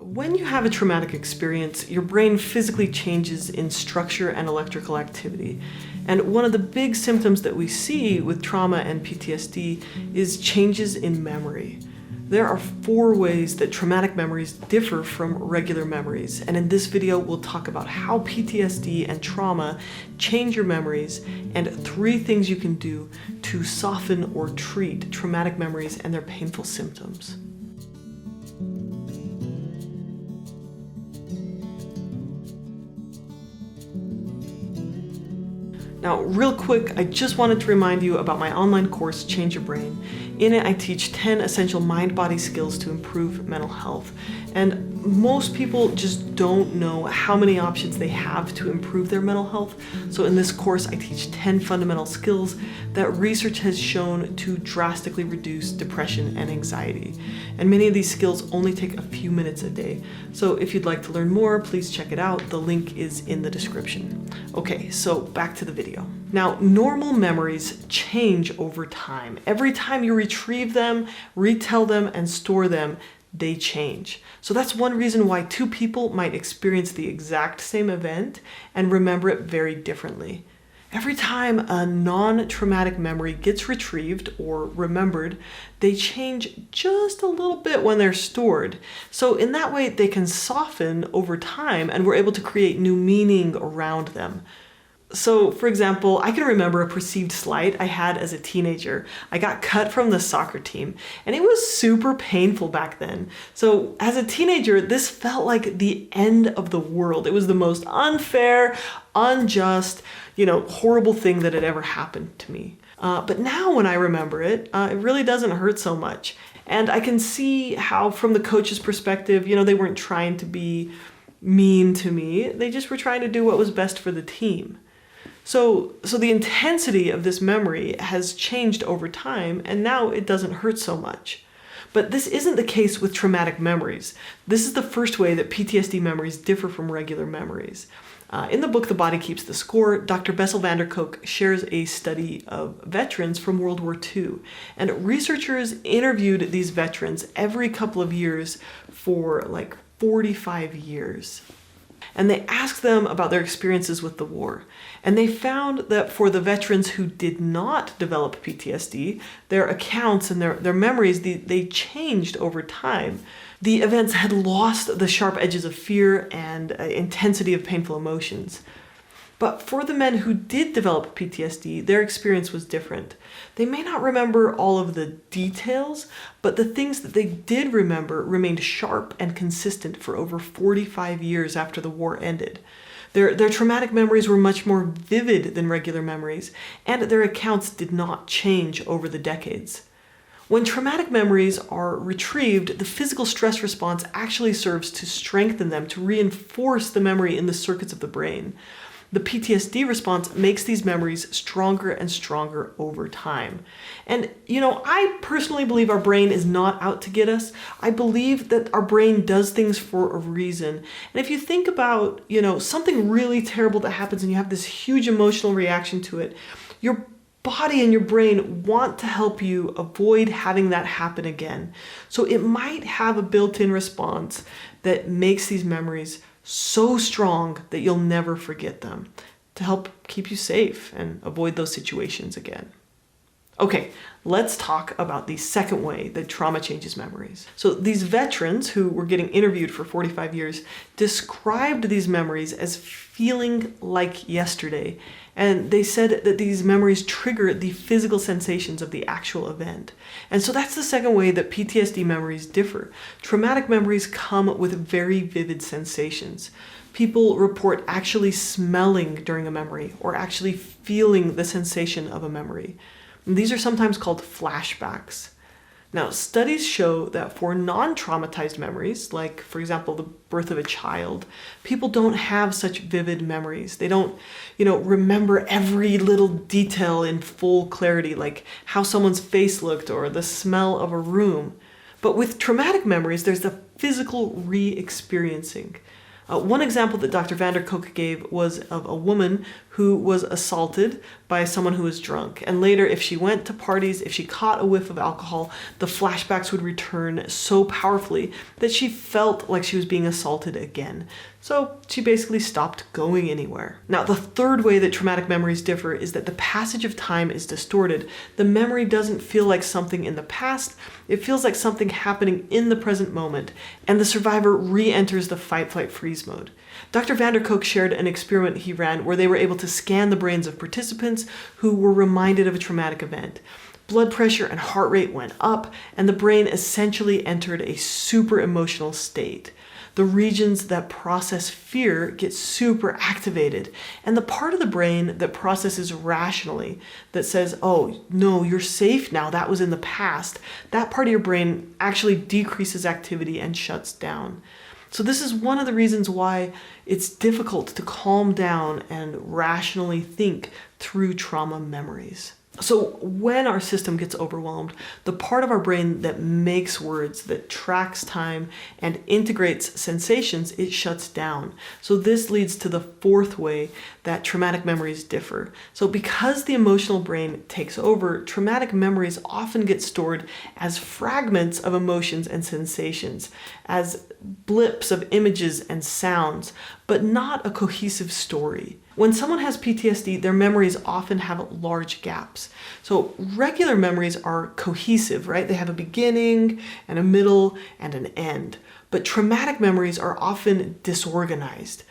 When you have a traumatic experience, your brain physically changes in structure and electrical activity. And one of the big symptoms that we see with trauma and PTSD is changes in memory. There are 4 ways that traumatic memories differ from regular memories. And in this video, we'll talk about how PTSD and trauma change your memories and 3 things you can do to soften or treat traumatic memories and their painful symptoms. Now, real quick, I just wanted to remind you about my online course, Change Your Brain. In it, I teach 10 essential mind-body skills to improve mental health. And most people just don't know how many options they have to improve their mental health. So in this course, I teach 10 fundamental skills that research has shown to drastically reduce depression and anxiety. And many of these skills only take a few minutes a day. So if you'd like to learn more, please check it out. The link is in the description. Okay, so back to the video. Now, normal memories change over time. Every time you retrieve them, retell them, and store them, they change. So that's one reason why 2 people might experience the exact same event and remember it very differently. Every time a non-traumatic memory gets retrieved or remembered, they change just a little bit when they're stored. So in that way, they can soften over time and we're able to create new meaning around them. So, for example, I can remember a perceived slight I had as a teenager. I got cut from the soccer team, and it was super painful back then. So, as a teenager, this felt like the end of the world. It was the most unfair, unjust, horrible thing that had ever happened to me. But now when I remember it, it really doesn't hurt so much. And I can see how, from the coach's perspective, they weren't trying to be mean to me. They just were trying to do what was best for the team. So the intensity of this memory has changed over time, and now it doesn't hurt so much. But this isn't the case with traumatic memories. This is the first way that PTSD memories differ from regular memories. In the book, The Body Keeps the Score, Dr. Bessel van der Kolk shares a study of veterans from World War II. And researchers interviewed these veterans every couple of years for like 45 years. And they asked them about their experiences with the war. And they found that for the veterans who did not develop PTSD, their accounts and their memories, they changed over time. The events had lost the sharp edges of fear and intensity of painful emotions. But for the men who did develop PTSD, their experience was different. They may not remember all of the details, but the things that they did remember remained sharp and consistent for over 45 years after the war ended. Their traumatic memories were much more vivid than regular memories, and their accounts did not change over the decades. When traumatic memories are retrieved, the physical stress response actually serves to strengthen them, to reinforce the memory in the circuits of the brain. The PTSD response makes these memories stronger and stronger over time. And, I personally believe our brain is not out to get us. I believe that our brain does things for a reason. And if you think about, something really terrible that happens and you have this huge emotional reaction to it, your body and your brain want to help you avoid having that happen again. So it might have a built-in response that makes these memories so strong that you'll never forget them, to help keep you safe and avoid those situations again. Okay, let's talk about the second way that trauma changes memories. So these veterans who were getting interviewed for 45 years described these memories as feeling like yesterday. And they said that these memories trigger the physical sensations of the actual event. And so that's the second way that PTSD memories differ. Traumatic memories come with very vivid sensations. People report actually smelling during a memory or actually feeling the sensation of a memory. And these are sometimes called flashbacks. Now, studies show that for non-traumatized memories, like, for example, the birth of a child, people don't have such vivid memories. They don't, remember every little detail in full clarity, like how someone's face looked or the smell of a room. But with traumatic memories, there's the physical re-experiencing. One example that Dr. van der Kolk gave was of a woman who was assaulted by someone who was drunk. And later, if she went to parties, if she caught a whiff of alcohol, the flashbacks would return so powerfully that she felt like she was being assaulted again. So she basically stopped going anywhere. Now, the third way that traumatic memories differ is that the passage of time is distorted. The memory doesn't feel like something in the past, it feels like something happening in the present moment, and the survivor re-enters the fight, flight, freeze mode. Dr. van der Kolk shared an experiment he ran where they were able to scan the brains of participants who were reminded of a traumatic event. Blood pressure and heart rate went up, and the brain essentially entered a super emotional state. The regions that process fear get super activated, and the part of the brain that processes rationally, that says, oh, no, you're safe now, that was in the past, that part of your brain actually decreases activity and shuts down. So this is one of the reasons why it's difficult to calm down and rationally think through trauma memories. So when our system gets overwhelmed, the part of our brain that makes words, that tracks time and integrates sensations, it shuts down. So this leads to the fourth way that traumatic memories differ. So because the emotional brain takes over, traumatic memories often get stored as fragments of emotions and sensations, as blips of images and sounds, but not a cohesive story. When someone has PTSD, their memories often have large gaps. So regular memories are cohesive, right? They have a beginning and a middle and an end. But traumatic memories are often disorganized.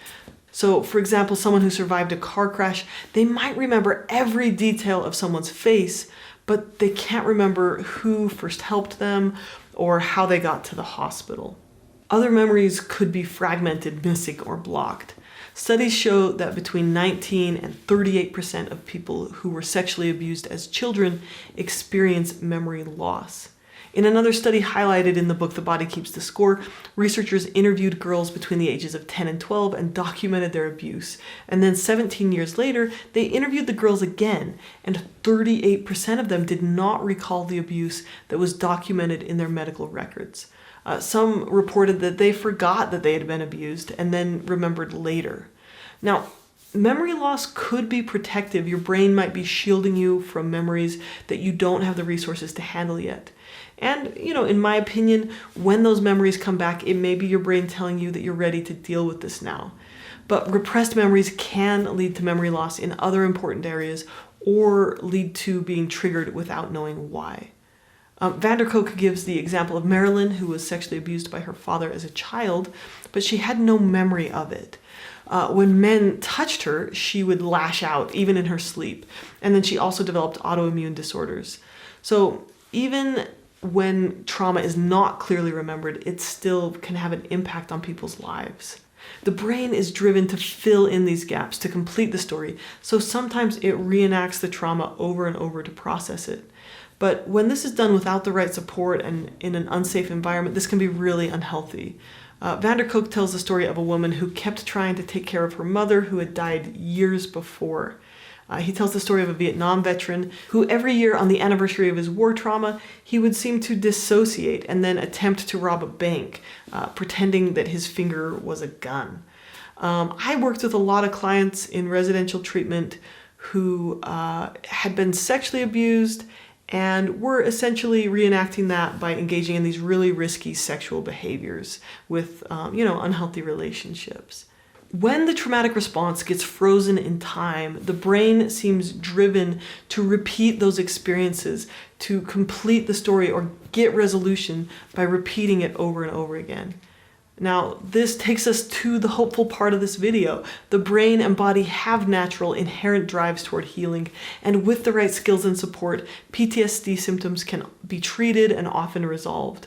So, for example, someone who survived a car crash, they might remember every detail of someone's face, but they can't remember who first helped them or how they got to the hospital. Other memories could be fragmented, missing, or blocked. Studies show that between 19 and 38% of people who were sexually abused as children experience memory loss. In another study highlighted in the book The Body Keeps the Score, researchers interviewed girls between the ages of 10 and 12 and documented their abuse. And then 17 years later, they interviewed the girls again, and 38% of them did not recall the abuse that was documented in their medical records. Some reported that they forgot that they had been abused and then remembered later. Now, memory loss could be protective. Your brain might be shielding you from memories that you don't have the resources to handle yet. And, in my opinion, when those memories come back, it may be your brain telling you that you're ready to deal with this now. But repressed memories can lead to memory loss in other important areas or lead to being triggered without knowing why. Van der Kolk gives the example of Marilyn, who was sexually abused by her father as a child, but she had no memory of it. When men touched her, she would lash out, even in her sleep. And then she also developed autoimmune disorders. So even when trauma is not clearly remembered, it still can have an impact on people's lives. The brain is driven to fill in these gaps, to complete the story, so sometimes it reenacts the trauma over and over to process it. But when this is done without the right support and in an unsafe environment, this can be really unhealthy. Van der Kolk tells the story of a woman who kept trying to take care of her mother who had died years before. He tells the story of a Vietnam veteran who every year on the anniversary of his war trauma, he would seem to dissociate and then attempt to rob a bank, pretending that his finger was a gun. I worked with a lot of clients in residential treatment who had been sexually abused and we're essentially reenacting that by engaging in these really risky sexual behaviors with, unhealthy relationships. When the traumatic response gets frozen in time, the brain seems driven to repeat those experiences, to complete the story or get resolution by repeating it over and over again. Now, this takes us to the hopeful part of this video. The brain and body have natural, inherent drives toward healing, and with the right skills and support, PTSD symptoms can be treated and often resolved.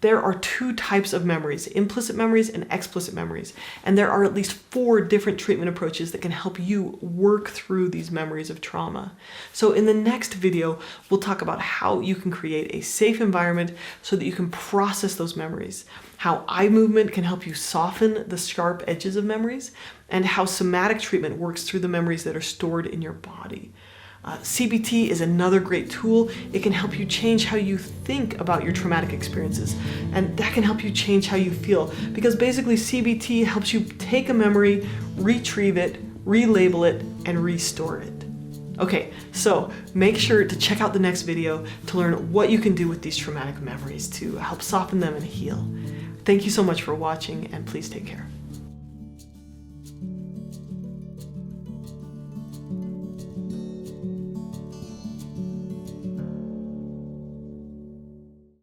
There are two types of memories, implicit memories and explicit memories, and there are at least 4 different treatment approaches that can help you work through these memories of trauma. So in the next video, we'll talk about how you can create a safe environment so that you can process those memories, how eye movement can help you soften the sharp edges of memories, and how somatic treatment works through the memories that are stored in your body. CBT is another great tool. It can help you change how you think about your traumatic experiences, and that can help you change how you feel, because basically CBT helps you take a memory, retrieve it, relabel it, and restore it. Okay, so make sure to check out the next video to learn what you can do with these traumatic memories to help soften them and heal. Thank you so much for watching, and please take care.